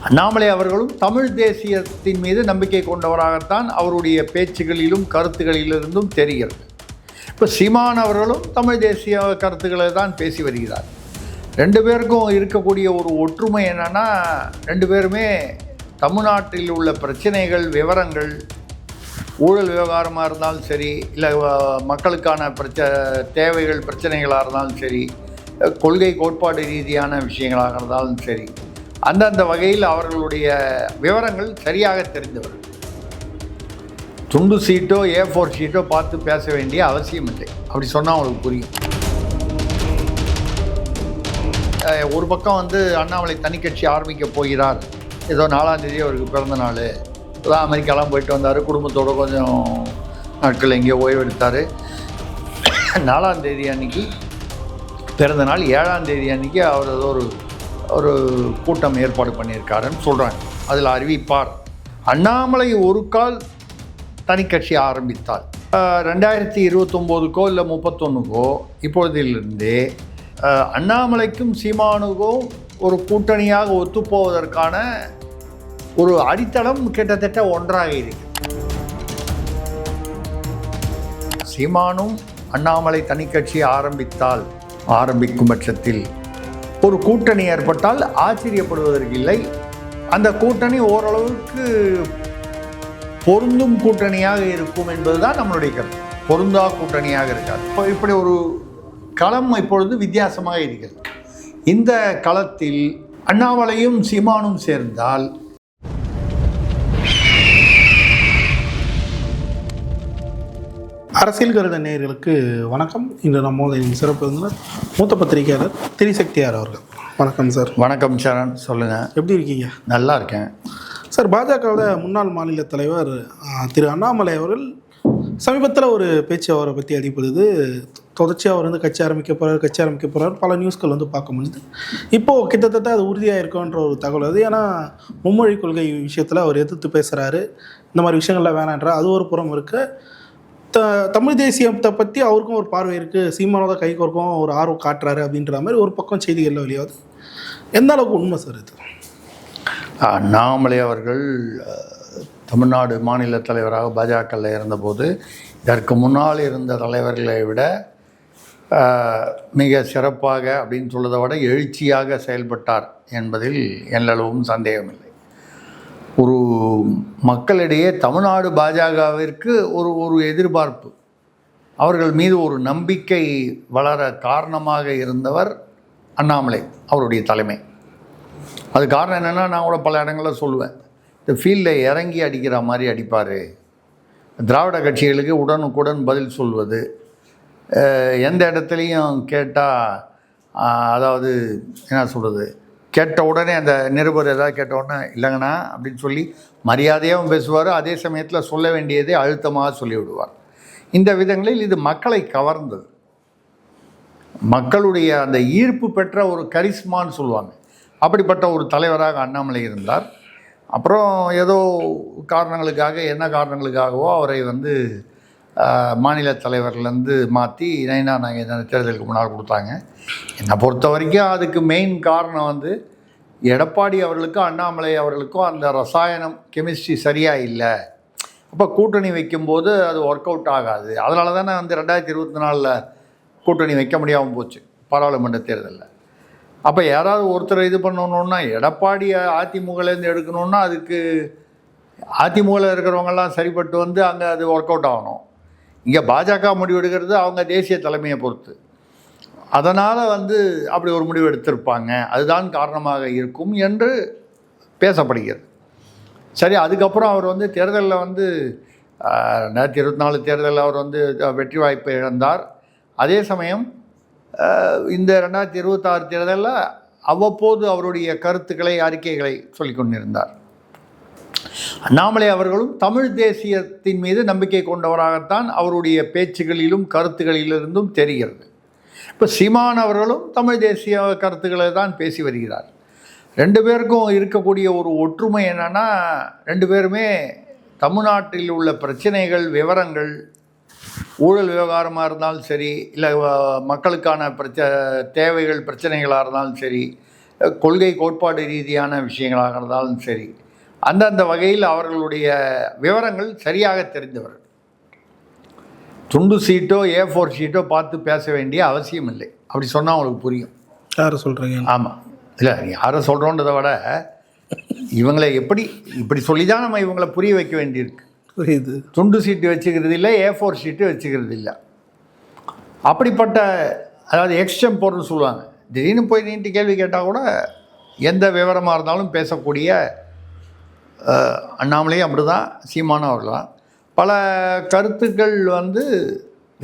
அண்ணாமலை அவர்களும் தமிழ் தேசியத்தின் மீது நம்பிக்கை கொண்டவராகத்தான் அவருடைய பேச்சுகளிலும் கருத்துகளிலிருந்தும் தெரிகிறது. இப்போ சீமான் அவர்களும் தமிழ் தேசிய கருத்துக்களை தான் பேசி வருகிறார். ரெண்டு பேருக்கும் இருக்கக்கூடிய ஒரு ஒற்றுமை என்னென்னா, ரெண்டு பேருமே தமிழ்நாட்டில் உள்ள பிரச்சனைகள், விவரங்கள், ஊழல் விவகாரமாக இருந்தாலும் சரி, இல்லை மக்களுக்கான தேவைகள் பிரச்சனைகளாக இருந்தாலும் சரி, கொள்கை கோட்பாடு ரீதியான விஷயங்களாக இருந்தாலும் சரி, அந்தந்த வகையில் அவர்களுடைய விவரங்கள் சரியாக தெரிந்தவர்கள். துண்டு சீட்டோ A4 ஷீட்டோ பார்த்து பேச வேண்டிய அவசியம் இல்லை. அப்படி சொன்னால் அவங்களுக்கு புரியும். ஒரு பக்கம் அண்ணாமலை தனி கட்சி ஆரம்பிக்க போகிறார். ஏதோ 4ஆம் தேதி அவருக்கு பிறந்த நாள், அமெரிக்காலாம் போயிட்டு வந்தார், குடும்பத்தோடு கொஞ்சம் நாட்கள் எங்கேயோ ஓய்வு எடுத்தார். 4ஆம் தேதி அன்றைக்கி பிறந்த நாள், 7ஆம் தேதி அன்றைக்கி அவர் ஏதோ ஒரு கூட்டம் ஏற்பாடு பண்ணியிருக்காருன்னு சொல்கிறாங்க. அதில் அறிவிப்பார். அண்ணாமலை ஒரு கால் தனி கட்சி ஆரம்பித்தால் 2029க்கோ இல்லை 31க்கோ இப்பொழுதிலிருந்தே அண்ணாமலைக்கும் சீமானுக்கோ ஒரு கூட்டணியாக ஒத்துப்போவதற்கான ஒரு அடித்தளம் கிட்டத்தட்ட ஒன்றாக இருக்கு. சீமானும் அண்ணாமலை தனி கட்சி ஆரம்பிக்கும் பட்சத்தில் ஒரு கூட்டணி ஏற்பட்டால் ஆச்சரியப்படுவதற்கு இல்லை. அந்த கூட்டணி ஓரளவுக்கு பொருந்தும் கூட்டணியாக இருக்கும் என்பதுதான் நம்மளுடைய கருத்து. பொருந்தா கூட்டணியாக இருக்காது. இப்போ இப்படி ஒரு களம் இப்பொழுது வித்தியாசமாக இருக்கிறது. இந்த களத்தில் அண்ணாமலையும் சீமானும் சேர்ந்தால் அரசியல் கருத நேயர்களுக்கு வணக்கம். இன்று நம்மோட சிறப்பு விருந்தினர் மூத்த பத்திரிகையாளர் திரிசக்தியார் அவர்கள். வணக்கம் சார். வணக்கம் சரண், சொல்லுங்கள். எப்படி இருக்கீங்க? நல்லா இருக்கேன் சார். பாஜகவோட முன்னாள் மாநில தலைவர் திரு அண்ணாமலை அவர்கள் சமீபத்தில் ஒரு பேச்சு அவரை பற்றி அடிப்படுது. தொடர்ச்சியாக அவர் கட்சி ஆரம்பிக்க போகிறார் பல நியூஸ்கள் பார்க்க முடியுது. இப்போது கிட்டத்தட்ட அது உறுதியாக இருக்குன்ற ஒரு தகவல் அது. ஏன்னா மும்மொழி கொள்கை விஷயத்தில் அவர் எதிர்த்து பேசுகிறாரு. இந்த மாதிரி விஷயங்கள்லாம் வேணான்றார். அது ஒரு புறம் இருக்க, தமிழ் தேசியத்தை பற்றி அவருக்கும் ஒரு பார்வை இருக்குது. சீமானோட கைகோர்க்கும் ஒரு ஆர்வம் காட்டுறாரு அப்படின்ற மாதிரி ஒரு பக்கம் செய்திகளில் வெளியாகுது. எந்த அளவுக்கு உண்மை சார் இது? அண்ணாமலை அவர்கள் தமிழ்நாடு மாநில தலைவராக பாஜகவில் இருந்தபோது இதற்கு முன்னால் இருந்த தலைவர்களை விட மிக சிறப்பாக அப்படின்னு சொல்வதை விட எழுச்சியாக செயல்பட்டார் என்பதில் எல்லளவும் சந்தேகமில்லை. ஒரு மக்களிடையே தமிழ்நாடு பாஜகவிற்கு ஒரு எதிர்பார்ப்பு, அவர்கள் மீது ஒரு நம்பிக்கை வளர காரணமாக இருந்தவர் அண்ணாமலை அவருடைய தலைமை. அது காரணம் என்னென்னா, நான் கூட பல இடங்களில் சொல்லுவேன், இந்த ஃபீல்டில் இறங்கி அடிக்கிற மாதிரி அடிப்பார். திராவிட கட்சிகளுக்கு உடனுக்குடன் பதில் சொல்வது, எந்த இடத்துலையும் கேட்டால், அதாவது என்ன சொல்கிறது, கேட்ட உடனே அந்த நிருபர் ஏதாவது கேட்ட உடனே இல்லைங்கண்ணா அப்படின்னு சொல்லி மரியாதையாகவும் பேசுவார். அதே சமயத்தில் சொல்ல வேண்டியதை அழுத்தமாக சொல்லிவிடுவார். இந்த விதங்களில் இது மக்களை கவர்ந்தது. மக்களுடைய அந்த ஈர்ப்பு பெற்ற ஒரு கரிஸ்மான்னு சொல்லுவாங்க, அப்படிப்பட்ட ஒரு தலைவராக அண்ணாமலை இருந்தார். அப்புறம் ஏதோ காரணங்களுக்காக, என்ன காரணங்களுக்காகவோ அவரை மாநில தலைவர்லேருந்து மாற்றி நைனா நாகேந்திரன் தேர்தலுக்கு முன்னால் கொடுத்தாங்க. என்னை பொறுத்த வரைக்கும் அதுக்கு மெயின் காரணம் எடப்பாடி அவர்களுக்கும் அண்ணாமலை அவர்களுக்கும் அந்த ரசாயனம், கெமிஸ்ட்ரி சரியாக இல்லை. அப்போ கூட்டணி வைக்கும்போது அது ஒர்க் அவுட் ஆகாது. அதனால தானே 2024 கூட்டணி வைக்க முடியாமல் போச்சு பாராளுமன்ற தேர்தலில். அப்போ யாராவது ஒருத்தர் இது பண்ணணுன்னா, எடப்பாடி அதிமுகலேருந்து எடுக்கணுன்னா அதுக்கு அதிமுகவில் இருக்கிறவங்கெல்லாம் சரிப்பட்டு அங்கே அது ஒர்க் அவுட் ஆகணும். இங்கே பாஜக முடிவு எடுக்கிறது அவங்க தேசிய தலைமையை பொறுத்து. அதனால் அப்படி ஒரு முடிவு எடுத்திருப்பாங்க, அதுதான் காரணமாக இருக்கும் என்று பேசப்படுகிறது. சரி, அதுக்கப்புறம் அவர் தேர்தலில் 2024 தேர்தலில் அவர் வெற்றி வாய்ப்பை இழந்தார். அதே சமயம் இந்த 2026 தேர்தலில் அவ்வப்போது அவருடைய கருத்துக்களை, அறிக்கைகளை சொல்லிக் கொண்டிருந்தார். அண்ணாமலை அவர்களும் தமிழ் தேசியத்தின் மீது நம்பிக்கை கொண்டவராகத்தான் அவருடைய பேச்சுகளிலும் கருத்துகளிலிருந்தும் தெரிகிறது. இப்போ சீமான் அவர்களும் தமிழ் தேசிய கருத்துக்களை தான் பேசி வருகிறார். ரெண்டு பேருக்கும் இருக்கக்கூடிய ஒரு ஒற்றுமை என்னென்னா, ரெண்டு பேருமே தமிழ்நாட்டில் உள்ள பிரச்சனைகள், விவரங்கள், ஊழல் விவகாரமாக இருந்தாலும் சரி, இல்லை மக்களுக்கான தேவைகள் பிரச்சனைகளாக இருந்தாலும் சரி, கொள்கை கோட்பாடு ரீதியான விஷயங்களாக இருந்தாலும் சரி, அந்தந்த வகையில் அவர்களுடைய விவரங்கள் சரியாக தெரிந்தவர். துண்டு சீட்டோ A4 ஷீட்டோ பார்த்து பேச வேண்டிய அவசியம் இல்லை. அப்படி சொன்னால் அவங்களுக்கு புரியும். யாரை சொல்கிறீங்க? ஆமாம், இல்லை யாரை சொல்கிறோன்றதை விட இவங்களை இப்படி சொல்லி தான் நம்ம இவங்களை புரிய வைக்க வேண்டியிருக்கு. புரியுது. துண்டு சீட்டு வச்சுக்கிறது இல்லை, A4 ஷீட்டு வச்சுக்கிறது இல்லை. அப்படிப்பட்ட, அதாவது எக்ஸ்டெம்போர்னு சொல்லுவாங்க, திடீர்னு போய் நீட்டு கேள்வி கேட்டால் கூட எந்த விவரமாக இருந்தாலும் பேசக்கூடிய அண்ணாமலையும் அப்படி தான், சீமானும் அவர்கள் தான். பல கருத்துக்கள் வந்து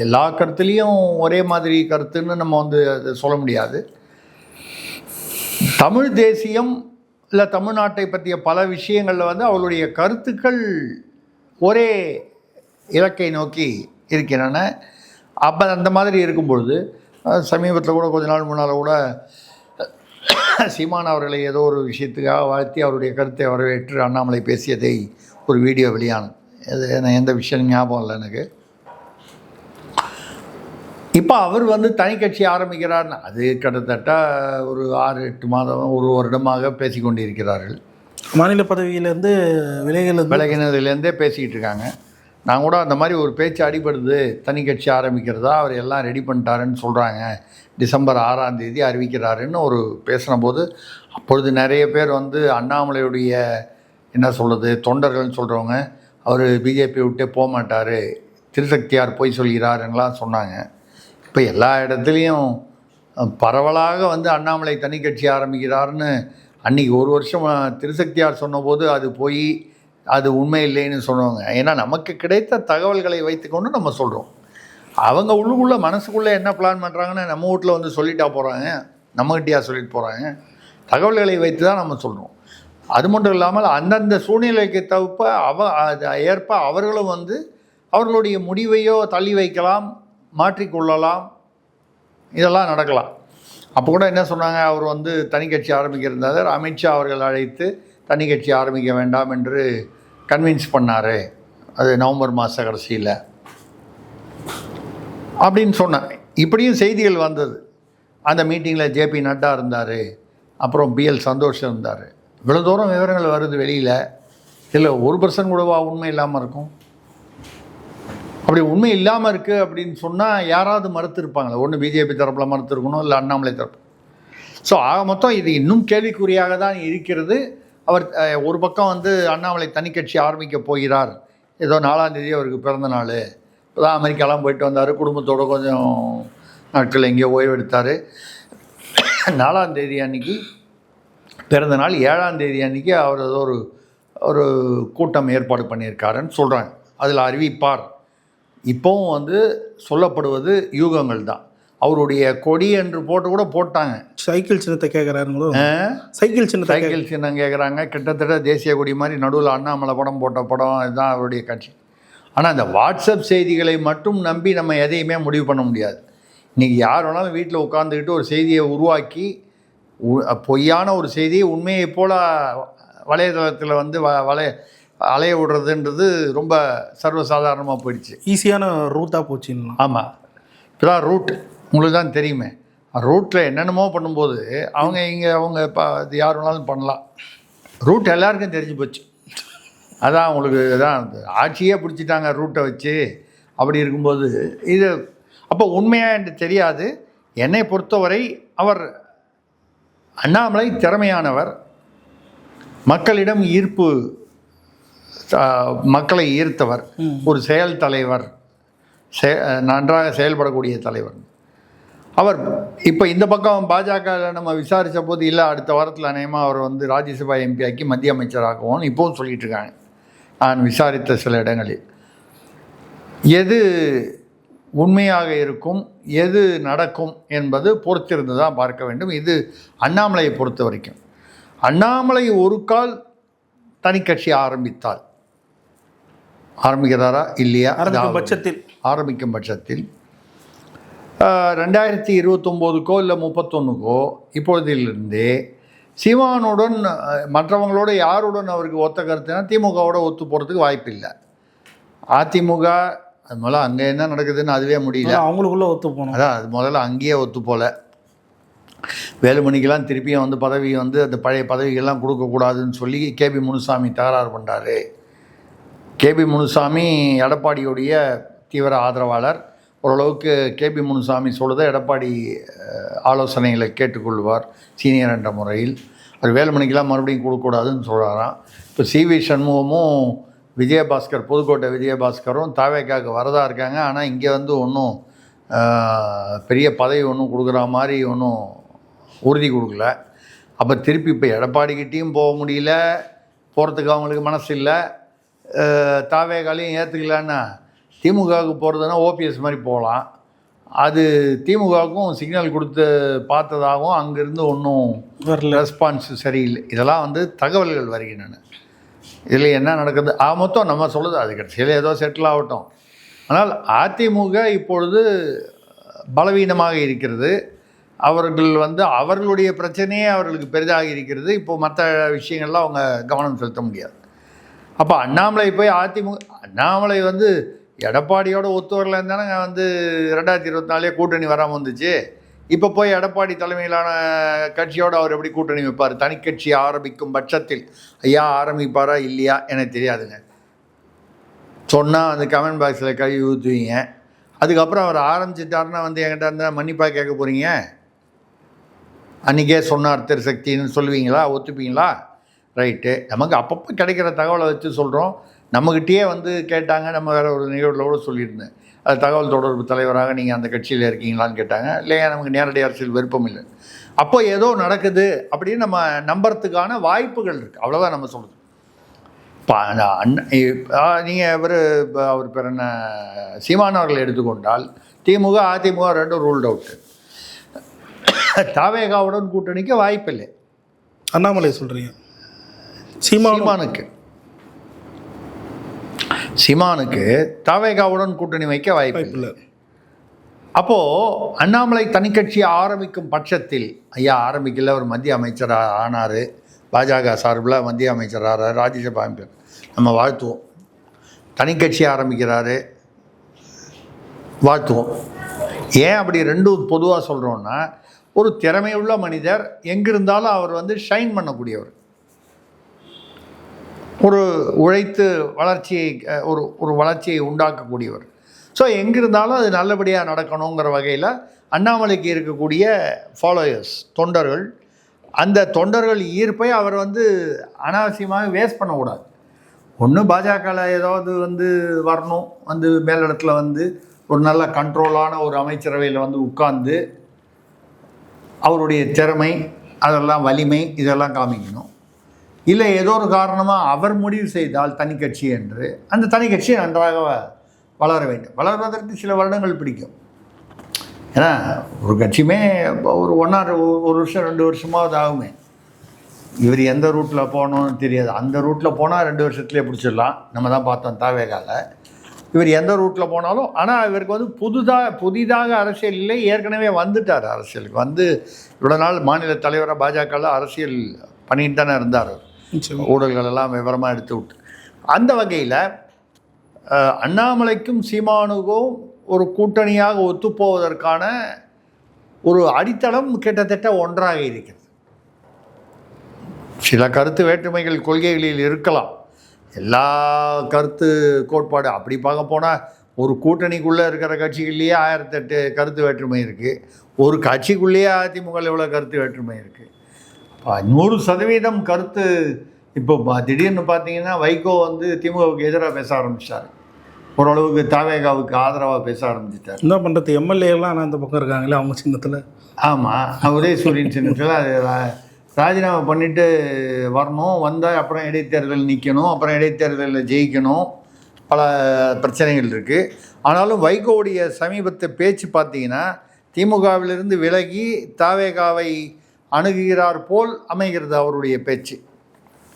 எல்லா கருத்துலேயும் ஒரே மாதிரி கருத்துன்னு நம்ம வந்து அதை சொல்ல முடியாது. தமிழ் தேசியம் இல்லை தமிழ்நாட்டை பற்றிய பல விஷயங்களில் வந்து அவருடைய கருத்துக்கள் ஒரே இலக்கை நோக்கி இருக்கின்றன. அப்போ அந்த மாதிரி இருக்கும்பொழுது சமீபத்தில் கூட கொஞ்ச நாள் முன்னால் கூட சீமான் அவர்களை ஏதோ ஒரு விஷயத்துக்காக வாழ்த்தி அவருடைய கருத்தை வரவேற்று அண்ணாமலை பேசியதை ஒரு வீடியோ வெளியானது. அது எந்த விஷயம் ஞாபகம் இல்லை எனக்கு. இப்போ அவர் வந்து தனி கட்சி ஆரம்பிக்கிறார்னு அது கிட்டத்தட்ட ஒரு 6-8 மாதம், ஒரு வருடமாக பேசி கொண்டிருக்கிறார்கள். மாநில பதவியிலேருந்து விலகினதுலேருந்தே பேசிக்கிட்டு இருக்காங்க. நான் கூட அந்த மாதிரி ஒரு பேச்சு அடிபடுது, தனி கட்சி ஆரம்பிக்கிறதா அவர் எல்லாம் ரெடி பண்ணிட்டாருன்னு சொல்கிறாங்க, டிசம்பர் 6ஆம் தேதி அறிவிக்கிறாருன்னு ஒரு பேசின போது, அப்பொழுது நிறைய பேர் வந்து அண்ணாமலையுடைய என்ன சொல்கிறது தொண்டர்கள்னு சொல்கிறவங்க, அவர் பிஜேபி விட்டே போக மாட்டார், திருசக்தியார் போய் சொல்கிறாருங்களாம் சொன்னாங்க. இப்போ எல்லா இடத்துலையும் பரவலாக வந்து அண்ணாமலை தனி கட்சி ஆரம்பிக்கிறாருன்னு அன்றைக்கி ஒரு வருஷம் திருசக்தியார் சொன்னபோது அது போய் அது உண்மை இல்லைன்னு சொன்னவங்க. ஏன்னா நமக்கு கிடைத்த தகவல்களை வைத்துக்கொண்டு நம்ம சொல்கிறோம். அவங்க உள்ளுக்குள்ளே மனசுக்குள்ளே என்ன பிளான் பண்ணுறாங்கன்னு நம்ம வீட்டில் வந்து சொல்லிட்டா போகிறாங்க, நம்மகிட்டயா சொல்லிட்டு போகிறாங்க. தகவல்களை வைத்து தான் நம்ம சொல்கிறோம். அது மட்டும் இல்லாமல் அந்தந்த சூழ்நிலைக்கு ஏற்ப அவர்களும் வந்து அவர்களுடைய முடிவையோ தள்ளி வைக்கலாம், மாற்றிக்கொள்ளலாம், இதெல்லாம் நடக்கலாம். அப்போ கூட என்ன சொன்னாங்க, அவர் வந்து தனி கட்சி ஆரம்பிக்கிறதார், அமித்ஷா அவர்கள் அழைத்து தனி கட்சி ஆரம்பிக்க வேண்டாம் என்று கன்வின்ஸ் பண்ணார், அது நவம்பர் மாத கடைசியில் அப்படின்னு சொன்னாங்க. இப்படியும் செய்திகள் வந்தது. அந்த மீட்டிங்கில் ஜேபி நட்டா இருந்தார், அப்புறம் BL சந்தோஷ் இருந்தார். இவ்வளோ தூரம் விவரங்கள் வருது வெளியில். இல்லை 1% கூடவா உண்மை இல்லாமல் இருக்கும்? அப்படி உண்மை இல்லாமல் இருக்குது அப்படின்னு சொன்னால் யாராவது மறுத்திருப்பாங்களே, ஒன்று பிஜேபி தரப்பில் மறுத்திருக்கணும், இல்லை அண்ணாமலை தரப்பு. ஸோ ஆக மொத்தம் இது இன்னும் கேள்விக்குறியாக தான் இருக்கிறது. அவர் ஒரு பக்கம் வந்து அண்ணாமலை தனி கட்சி ஆரம்பிக்க போகிறார், ஏதோ 4ஆம் தேதி அவருக்கு பிறந்த நாள், இப்போ தான் அமெரிக்காலாம் போயிட்டு வந்தார், குடும்பத்தோடு கொஞ்சம் நாட்கள் எங்கேயோ ஓய்வு எடுத்தார். 4ஆம் தேதி அன்றைக்கி பிறந்த நாள், 7ஆம் தேதி அன்றைக்கி அவர் ஏதோ ஒரு கூட்டம் ஏற்பாடு பண்ணியிருக்காருன்னு சொல்கிறாங்க. அதில் அறிவிப்பார். இப்போவும் வந்து சொல்லப்படுவது யூகங்கள் தான். அவருடைய கொடி என்று போட்டு கூட போட்டாங்க. சைக்கிள் சின்னத்தை கேட்குறாருங்களோ? சைக்கிள் சின்னம் கேட்குறாங்க. கிட்டத்தட்ட தேசிய கொடி மாதிரி நடுவில் அண்ணாமலை படம் போட்ட படம், இதுதான் அவருடைய கட்சி. ஆனால் இந்த வாட்ஸ்அப் செய்திகளை மட்டும் நம்பி நம்ம எதையுமே முடிவு பண்ண முடியாது. இன்றைக்கி யார் வேணாலும் வீட்டில் உட்காந்துக்கிட்டு ஒரு செய்தியை உருவாக்கி பொய்யான ஒரு செய்தியை உண்மையை போல் வலைதளத்தில் வந்து அலைய விடுறதுன்றது ரொம்ப சர்வசாதாரணமாக போயிடுச்சு. ஈஸியான ரூட்டாக போச்சு. ஆமாம், இப்போதான் ரூட் உங்களுக்கு தான் தெரியுமே. ரூட்டில் என்னென்னமோ பண்ணும்போது அவங்க இப்போ அது யார் வேணாலும் பண்ணலாம். ரூட் எல்லாருக்கும் தெரிஞ்சு போச்சு. அதான் உங்களுக்கு தான் ஆட்சியே பிடிச்சிட்டாங்க ரூட்டை வச்சு. அப்படி இருக்கும்போது இது அப்போ உண்மையாக என்று தெரியாது. என்னை பொறுத்தவரை அவர் அண்ணாமலை திறமையானவர், மக்களிடம் மக்களை ஈர்த்தவர், ஒரு செயல் தலைவர், நன்றாக செயல்படக்கூடிய தலைவர். அவர் இப்போ இந்த பக்கம் பாஜகவில் நம்ம விசாரித்த போது இல்லை அடுத்த வாரத்தில் அநேகமாக அவர் வந்து ராஜ்யசபா MP ஆக்கி மத்திய அமைச்சராகவும் இப்போவும் சொல்லிகிட்டு இருக்காங்க. நான் விசாரித்த சில இடங்களில் எது உண்மையாக இருக்கும், எது நடக்கும் என்பது பொறுத்திருந்து தான் பார்க்க வேண்டும். இது அண்ணாமலையை பொறுத்த வரைக்கும். அண்ணாமலை ஒரு கால் தனி கட்சி ஆரம்பிக்கிறாரா இல்லையா? ஆரம்பிக்கும் பட்சத்தில் 2029க்கோ இல்லை 31க்கோ இப்பொழுதிலிருந்தே சீமானுடன் மற்றவங்களோட யாருடன் அவருக்கு ஒத்த கருத்துனா திமுகவோட ஒத்து போகிறதுக்கு வாய்ப்பு இல்லை. அதிமுக அது முதல்ல அங்கே என்ன நடக்குதுன்னு அதுவே முடியல, அவங்களுக்குள்ள ஒத்து போகணும். அதான் அது முதல்ல அங்கேயே ஒத்து போகல. வேலுமணிக்கெல்லாம் திருப்பியும் வந்து பதவி வந்து அந்த பழைய பதவிகள்லாம் கொடுக்கக்கூடாதுன்னு சொல்லி கேபி முனுசாமி தகராறு பண்ணுறாரு. கேபி முனுசாமி எடப்பாடியுடைய தீவிர ஆதரவாளர். ஓரளவுக்கு கேபி முனுசாமி சொல்லுதை எடப்பாடி ஆலோசனைகளை கேட்டுக்கொள்வார் சீனியர் என்ற முறையில். அது வேலுமணிக்கெல்லாம் மறுபடியும் கொடுக்கக்கூடாதுன்னு சொல்கிறாராம். இப்போ சிவி சண்முகமும் விஜயபாஸ்கர், புதுக்கோட்டை விஜயபாஸ்கரும் தாவேக்காவுக்கு வரதா இருக்காங்க. ஆனால் இங்கே வந்து ஒன்றும் பெரிய பதவி ஒன்றும் கொடுக்குற மாதிரி ஒன்றும் உறுதி கொடுக்கல. அப்போ திருப்பி இப்போ எடப்பாடிக்கிட்டேயும் போக முடியல, போகிறதுக்கு அவங்களுக்கு மனசு இல்லை. தாவேக்காலையும் ஏற்றுக்கலான்னா திமுகவுக்கு போகிறதுனா ஓபிஎஸ் மாதிரி போகலாம். அது திமுகவுக்கும் சிக்னல் கொடுத்து பார்த்ததாகவும் அங்கேருந்து ஒன்றும் ரெஸ்பான்ஸ் சரியில்லை. இதெல்லாம் வந்து தகவல்கள் வருகின்றன. இதில் என்ன நடக்குது மொத்தம் நம்ம சொல்லுது அது கடைசியில் ஏதோ செட்டில் ஆகட்டும். ஆனால் அதிமுக இப்பொழுது பலவீனமாக இருக்கிறது. அவர்கள் வந்து அவர்களுடைய பிரச்சனையே அவர்களுக்கு பெரிதாக இருக்கிறது. இப்போது மற்ற விஷயங்கள்லாம் அவங்க கவனம் செலுத்த முடியாது. அப்போ அண்ணாமலை போய் அண்ணாமலை வந்து எடப்பாடியோட ஒத்து வரலன்னு தானே வந்து 2024 கூட்டணி வராமல் வந்துச்சு. இப்போ போய் எடப்பாடி தலைமையிலான கட்சியோடு அவர் எப்படி கூட்டணி வைப்பார்? தனிக்கட்சி ஆரம்பிக்கும் பட்சத்தில் ஐயா ஆரம்பிப்பாரா இல்லையா எனக்கு தெரியாதுங்க. சொன்னால் அந்த கமெண்ட் பாக்ஸில் கழுவி ஊற்றுவீங்க. அதுக்கப்புறம் அவர் ஆரம்பிச்சிட்டாருன்னா வந்து என்கிட்ட இருந்தால் மன்னிப்பாக கேட்க போகிறீங்க. அன்றைக்கே சொன்னார் திருசக்தின்னு சொல்லுவீங்களா? ஒத்துப்பீங்களா? ரைட்டு. நமக்கு அப்பப்போ கிடைக்கிற தகவலை வச்சு சொல்கிறோம். நம்மக்கிட்டேயே வந்து கேட்டாங்க. நம்ம வேறு ஒரு நிகழ்வில் கூட சொல்லியிருந்தேன். அது தகவல் தொடர்பு தலைவராக நீங்கள் அந்த கட்சியில் இருக்கீங்களான்னு கேட்டாங்க. இல்லையா, நமக்கு நேரடி அரசியல் விருப்பம் இல்லை. அப்போ ஏதோ நடக்குது அப்படின்னு நம்ம நம்புறதுக்கான வாய்ப்புகள் இருக்குது. அவ்வளோதான் நம்ம சொல்கிறது. இப்போ நீங்கள் அவர் பேர் என்ன சீமான் அவர்களை எடுத்துக்கொண்டால் திமுக அதிமுக ரெண்டும் ரூல்ட் அவுட்டு. தாவேகாவுடன் கூட்டணிக்கு வாய்ப்பில்லை. அண்ணாமலை சொல்கிறீங்க? சீமானுக்கு தாவேகாவுடன் கூட்டணி வைக்க வாய்ப்பில்லை. அப்போது அண்ணாமலை தனிக்கட்சி ஆரம்பிக்கும் பட்சத்தில் ஐயா ஆரம்பிக்கல, ஒரு மத்திய அமைச்சர் ஆனார், பாஜக சார்பில் மத்திய அமைச்சர் ஆனார், ராஜ்யசபா எம்பி, நம்ம வாழ்த்துவோம். தனிக்கட்சி ஆரம்பிக்கிறாரு, வாழ்த்துவோம். ஏன் அப்படி ரெண்டும் பொதுவாக சொல்கிறோன்னா, ஒரு திறமையுள்ள மனிதர், எங்கிருந்தாலும் அவர் வந்து ஷைன் பண்ணக்கூடியவர், ஒரு உழைத்து வளர்ச்சியை ஒரு வளர்ச்சியை உண்டாக்கக்கூடியவர். ஸோ எங்கிருந்தாலும் அது நல்லபடியாக நடக்கணுங்கிற வகையில் அண்ணாமலைக்கு இருக்கக்கூடிய ஃபாலோயர்ஸ், தொண்டர்கள், அந்த தொண்டர்கள் ஈர்ப்பை அவர் வந்து அனாவசியமாக வேஸ்ட் பண்ணக்கூடாது. ஒன்று பாஜகவில் ஏதாவது வந்து வரணும், வந்து மேலிடத்தில் வந்து ஒரு நல்ல கண்ட்ரோலான ஒரு அமைச்சரவையில் வந்து உட்கார்ந்து அவருடைய திறமை, அதெல்லாம் வலிமை, இதெல்லாம் காமிக்கணும். இல்லை ஏதோ ஒரு காரணமாக அவர் முடிவு செய்தால் தனிக்கட்சி என்று, அந்த தனிக்கட்சி நன்றாக வளர வேண்டும். வளர்வதற்கு சில வருடங்கள் பிடிக்கும். ஏன்னா ஒரு கட்சியுமே ஒரு ஒரு வருஷம் 2 வருஷமாவது ஆகுமே. இவர் எந்த ரூட்டில் போகணும்னு தெரியாது. அந்த ரூட்டில் போனால் 2 வருஷத்துலேயே பிடிச்சிடலாம். நம்ம தான் பார்த்தோம் தாவேகால. இவர் எந்த ரூட்டில் போனாலும், ஆனால் இவருக்கு வந்து புதிதாக அரசியல் இல்லை, ஏற்கனவே வந்துட்டார் அரசியலுக்கு. வந்து இவ்வளோ நாள் மாநில தலைவராக பாஜகவில் அரசியல் பண்ணிட்டு தானே இருந்தார். ஊழல்கள் எல்லாம் விவரமாக எடுத்து விட்டு, அந்த வகையில் அண்ணாமலைக்கும் சீமானுக்கும் ஒரு கூட்டணியாக ஒத்துப்போவதற்கான ஒரு அடித்தளம் கிட்டத்தட்ட ஒன்றாக இருக்கிறது. சில கருத்து வேற்றுமைகள் கொள்கைகளில் இருக்கலாம். எல்லா கருத்து கோட்பாடு அப்படி பார்க்க போனால் ஒரு கூட்டணிக்குள்ளே இருக்கிற கட்சிகள்லேயே 1008 கருத்து வேற்றுமை இருக்குது. ஒரு கட்சிக்குள்ளேயே அதிமுக எவ்வளோ கருத்து வேற்றுமை இருக்குது. 100% கருத்து. இப்போ திடீர்னு பார்த்தீங்கன்னா வைகோ வந்து திமுகவுக்கு எதிராக பேச ஆரம்பித்தார். ஓரளவுக்கு தாவேகாவுக்கு ஆதரவாக பேச ஆரம்பிச்சிட்டார். என்ன பண்ணுறது, எம்எல்ஏலாம் அந்த பக்கம் இருக்காங்களே அவங்க சின்னத்தில். ஆமாம், உதயசூரியன் சின்னத்தில் அது ராஜினாமா பண்ணிவிட்டு வரணும். வந்தால் அப்புறம் இடைத்தேர்தல் நிற்கணும், அப்புறம் இடைத்தேர்தலில் ஜெயிக்கணும். பல பிரச்சனைகள் இருக்குது. ஆனாலும் வைகோவுடைய சமீபத்தை பேச்சு பார்த்தீங்கன்னா திமுகவிலிருந்து விலகி தாவேகாவை அணுகுகிறார் போல் அமைகிறது அவருடைய பேச்சு.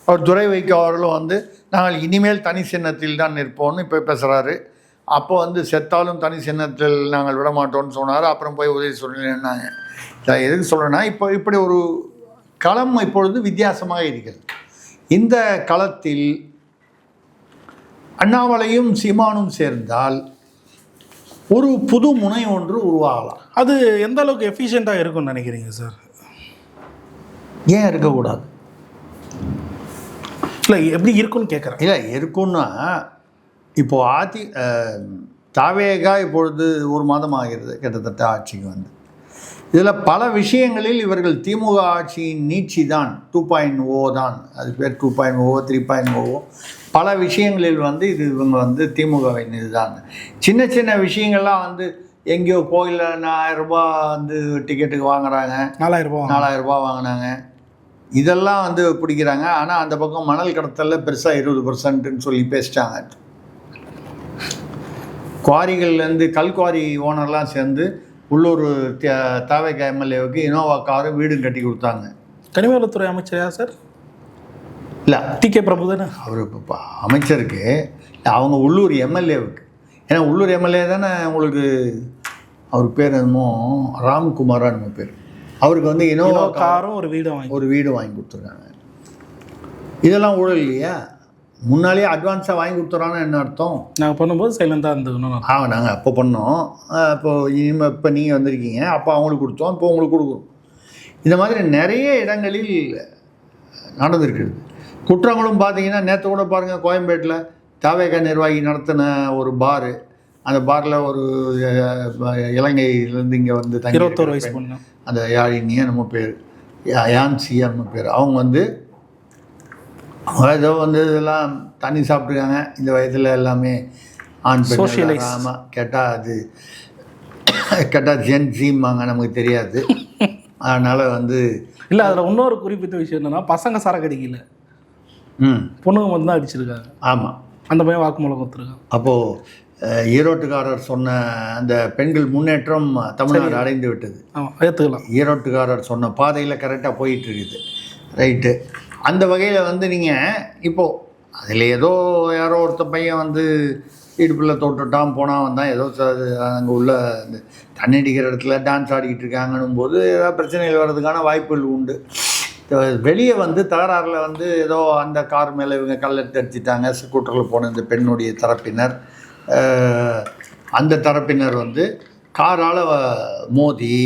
அவர் துரை வைகோ அவர்களும் வந்து நாங்கள் இனிமேல் தனி சின்னத்தில் தான் நிற்போம்னு இப்போ பேசுகிறாரு. அப்போ வந்து செத்தாலும் தனி சின்னத்தில் நாங்கள் விடமாட்டோம்னு சொன்னார். அப்புறம் போய் உதவி சொல்லினாங்க. எதுக்கு சொல்கிறேன்னா, இப்போ இப்படி ஒரு களம் இப்பொழுது வித்தியாசமாக இருக்கிறது. இந்த களத்தில் அண்ணாமலையும் சீமானும் சேர்ந்தால் ஒரு புது முனை ஒன்று உருவாகலாம். அது எந்த அளவுக்கு எஃபிஷியண்ட்டாக இருக்கும்னு நினைக்கிறீங்க சார்? ஏன் இருக்கக்கூடாது? இல்லை எப்படி இருக்குன்னு கேட்குறேன். இல்லை இருக்குன்னா இப்போது தாவேகா இப்பொழுது 1 மாதம் ஆகிறது கிட்டத்தட்ட ஆட்சிக்கு வந்து. இதில் பல விஷயங்களில் இவர்கள் திமுக ஆட்சியின் நீட்சி தான், 2.0 தான், அது பேர் 2.0 3.0. பல விஷயங்களில் வந்து இவங்க வந்து திமுகவின் இதுதான். சின்ன சின்ன விஷயங்கள்லாம் வந்து எங்கேயோ கோயிலில் 1000 ரூபா வந்து டிக்கெட்டுக்கு வாங்குறாங்க, 4000 ரூபா வாங்கினாங்க, இதெல்லாம் வந்து பிடிக்கிறாங்க. ஆனால் அந்த பக்கம் மணல் கடத்தலில் பெருசாக 20%ன்னு சொல்லி பேசிட்டாங்க. குவாரிகள்லேருந்து கல்குவாரி ஓனர்லாம் சேர்ந்து உள்ளூர் தாவேக எம்எல்ஏவுக்கு இனோவா காரு வீடும் கட்டி கொடுத்தாங்க. கனிமவளத்துறை அமைச்சர் யார் சார்? இல்லை, TK பிரபு தானே அவர். இப்போ அமைச்சருக்கு அவங்க உள்ளூர் எம்எல்ஏவுக்கு, ஏன்னா உள்ளூர் எம்எல்ஏ தானே உங்களுக்கு, அவர் பேர் என்னமோ ராம்குமாரா நம்ம பேர், அவருக்கு வந்து இனோவா காரும் ஒரு வீடு வாங்கி கொடுத்துருக்காங்க. இதெல்லாம் ஊழல் இல்லையா? முன்னாலேயே அட்வான்ஸாக வாங்கி கொடுத்துறான்னு என்ன அர்த்தம்? நாங்கள் பண்ணும்போது சைலண்டாக இருந்தோம். நாங்கள் அப்போ பண்ணோம், இப்போ நீங்கள் வந்திருக்கீங்க, அப்போ அவங்களுக்கு கொடுத்தோம், இப்போ உங்களுக்கு கொடுக்குறோம். இந்த மாதிரி நிறைய இடங்களில் நடந்திருக்குது. குற்றங்களும் பார்த்தீங்கன்னா நேற்று கூட பாருங்கள், கோயம்பேட்டில் தாவேகா நிர்வாகி நடத்தின ஒரு பாரு, அந்த பாரில் ஒரு இலங்கையிலேருந்து இங்கே வந்து 21 வயசு பொண்ணு, அந்த யாழினியா நம்ம பேர், யான்சியா நம்ம பேர், அவங்க வந்து ஏதோ வந்து இதெல்லாம் தண்ணி சாப்பிட்ருக்காங்க இந்த வயதில் எல்லாமே ஆண் பெண். ஆமாம், கேட்டால் ஜென்சிம்பாங்க, நமக்கு தெரியாது. அதனால் வந்து இல்லை, அதில் இன்னொரு குறிப்பிட்ட விஷயம் என்னென்னா, பசங்க சரக்கு அடிக்கல, பொண்ணுங்க மட்டும் தான் அடிச்சிருக்காங்க. ஆமாம், அந்த பையன் வாக்குமூலம் கொடுத்துருக்காங்க. அப்போது ஈரோட்டுக்காரர் சொன்ன அந்த பெண்கள் முன்னேற்றம் தமிழ்நாடு அடைந்து விட்டது. ஆமாம், ஏற்றுக்கலாம். ஈரோட்டுக்காரர் சொன்ன பாதையில் கரெக்டாக போயிட்டுருக்குது. ரைட்டு. அந்த வகையில் வந்து நீங்கள் இப்போது அதில் ஏதோ யாரோ ஒருத்த பையன் வந்து இடுப்பில் தொட்டுட்டான் போனால் வந்தான், ஏதோ அங்கே உள்ள இந்த தண்ணி அடிக்கிற இடத்துல டான்ஸ் ஆடிக்கிட்டு இருக்காங்கன்னும் போது ஏதாவது பிரச்சனைகள் வர்றதுக்கான வாய்ப்புகள் உண்டு. வெளியே வந்து தகராறில் வந்து ஏதோ அந்த கார் மேலே இவங்க கல்லெடுத்து அடிச்சிட்டாங்க, ஸ்கூட்டரில் போன இந்த பெண்ணுடைய தரப்பினர், அந்த தரப்பினர் வந்து காரால் மோதி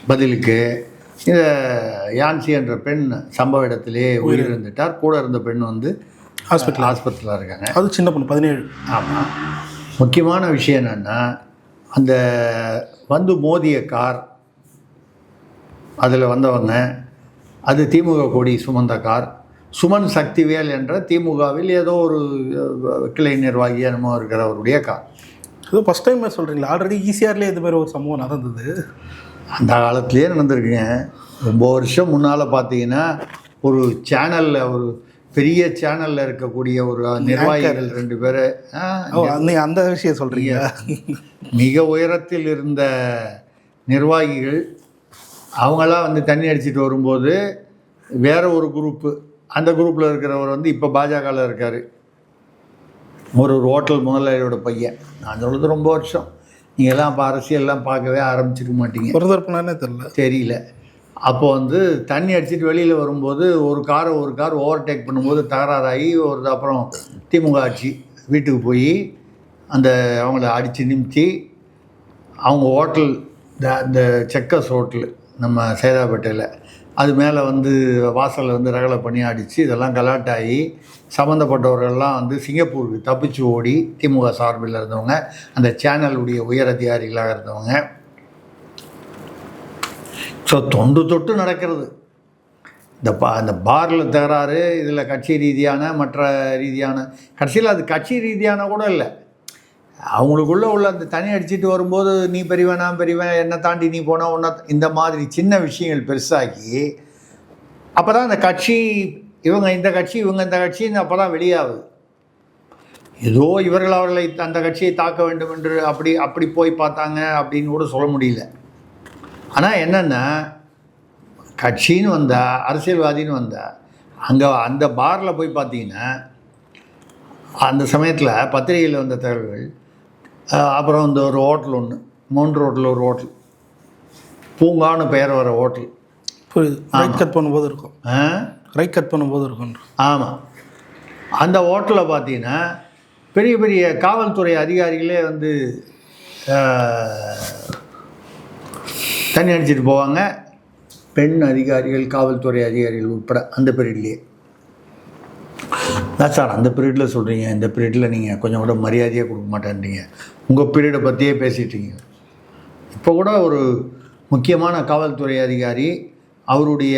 பதிலுக்கு இந்த யான்சி என்ற பெண் சம்பவ இடத்திலே உயிரிழந்துட்டார். கூட இருந்த பெண் வந்து ஹாஸ்பிட்டலில் இருக்காங்க. அது சின்ன பொண்ணு, 17. ஆமாம். முக்கியமான விஷயம் என்னென்னா, அந்த வந்து மோதிய கார், அதில் வந்தவங்க அது திமுக கொடி சுமந்த கார். சுமன் சக்திவேல் என்ற திமுகவில் ஏதோ ஒரு கிளை நிர்வாகி என்னமோ இருக்கிறவருடைய கார். ஏதோ ஃபஸ்ட் டைம் சொல்கிறீங்களா? ஆல்ரெடி ஈசிஆர்லேயே இது மாதிரி ஒரு சம்பவம் நடந்தது. அந்த காலத்துலேயே நடந்திருக்குங்க. ரொம்ப வருஷம் முன்னால் பார்த்தீங்கன்னா ஒரு சேனலில், ஒரு பெரிய சேனலில் இருக்கக்கூடிய ஒரு நிர்வாகிகள் 2 பேர், அந்த விஷயம் சொல்கிறீங்க, மிக உயரத்தில் இருந்த நிர்வாகிகள், அவங்களாம் வந்து தண்ணி அடிச்சுட்டு வரும்போது வேற ஒரு குரூப்பு, அந்த குரூப்பில் இருக்கிறவர் வந்து இப்போ பாஜகவில் இருக்கார், ஒரு ஹோட்டல் முதலாளியோட பையன். நான் சொல்கிறது ரொம்ப வருஷம், நீங்கள்லாம் அப்போ அரசியல்லாம் பார்க்கவே ஆரம்பிச்சிருக்க மாட்டீங்க, பொறுத்தவரைக்குனானே தெரியல. அப்போ வந்து தண்ணி அடிச்சுட்டு வெளியில் வரும்போது ஒரு கார் ஓவர்டேக் பண்ணும்போது தகராறாகி அப்புறம் திமுக ஆட்சி வீட்டுக்கு போய் அந்த அவங்கள அடித்து நிமித்தி அவங்க ஹோட்டல், இந்த செக்கர்ஸ் ஹோட்டல் நம்ம சேதாப்பேட்டையில், அது மேலே வந்து வாசலில் வந்து ரகலை பண்ணி அடித்து இதெல்லாம் கலாட்டாகி சம்மந்தப்பட்டவர்கள்லாம் வந்து சிங்கப்பூருக்கு தப்பிச்சு ஓடி, திமுக சார்பில் இருந்தவங்க, அந்த சேனலுடைய உயர் அதிகாரிகளாக இருந்தவங்க. ஸோ தொட்டு நடக்கிறது இந்த பாரில் தகராறு. இதில் கட்சி ரீதியான மற்ற ரீதியான, கடைசியில் அது கட்சி ரீதியான கூட இல்லை, அவங்களுக்குள்ளே உள்ள அந்த தண்ணி அடிச்சுட்டு வரும்போது நீ பெரியவன் நான் பெரியவன், என்னை தாண்டி நீ போனால் ஒன்றா, இந்த மாதிரி சின்ன விஷயங்கள் பெருசாகி அப்போ தான் அந்த கட்சி, இவங்க இந்த கட்சி இவங்க இந்த கட்சின்னு அப்போ தான் வெளியாகுது. ஏதோ இவர்கள் அவர்களை அந்த கட்சியை தாக்க வேண்டும் என்று அப்படி போய் பார்த்தாங்க அப்படின்னு கூட சொல்ல முடியல. ஆனால் என்னென்னா, கட்சின்னு வந்தால், அரசியல்வாதின்னு வந்தால், அங்கே அந்த பாரில் போய் பார்த்தீங்கன்னா அந்த சமயத்தில் பத்திரிகையில் வந்த தகவல்கள், அப்புறம் இந்த ஒரு ஹோட்டல் ஒன்று, மவுண்ட் ரோட்டில் ஒரு ஹோட்டல், பூங்கான்னு பெயர் வர ஹோட்டல், ரைட் கட் பண்ணும்போது இருக்கும். ஆமாம், அந்த ஹோட்டலில் பார்த்தீங்கன்னா பெரிய பெரிய காவல்துறை அதிகாரிகளே வந்து தண்ணி அடிச்சிட்டு போவாங்க, பெண் அதிகாரிகள், காவல்துறை அதிகாரிகள் உட்பட அந்த பீரியட்லேயே. அதான் சார் அந்த பீரியடில் சொல்கிறீங்க, இந்த பீரியடில் நீங்கள் கொஞ்சம் கூட மரியாதையாக கொடுக்க மாட்டேன்றீங்க, உங்கள் பீரியடை பற்றியே பேசிட்டீங்க. இப்போ கூட ஒரு முக்கியமான காவல்துறை அதிகாரி அவருடைய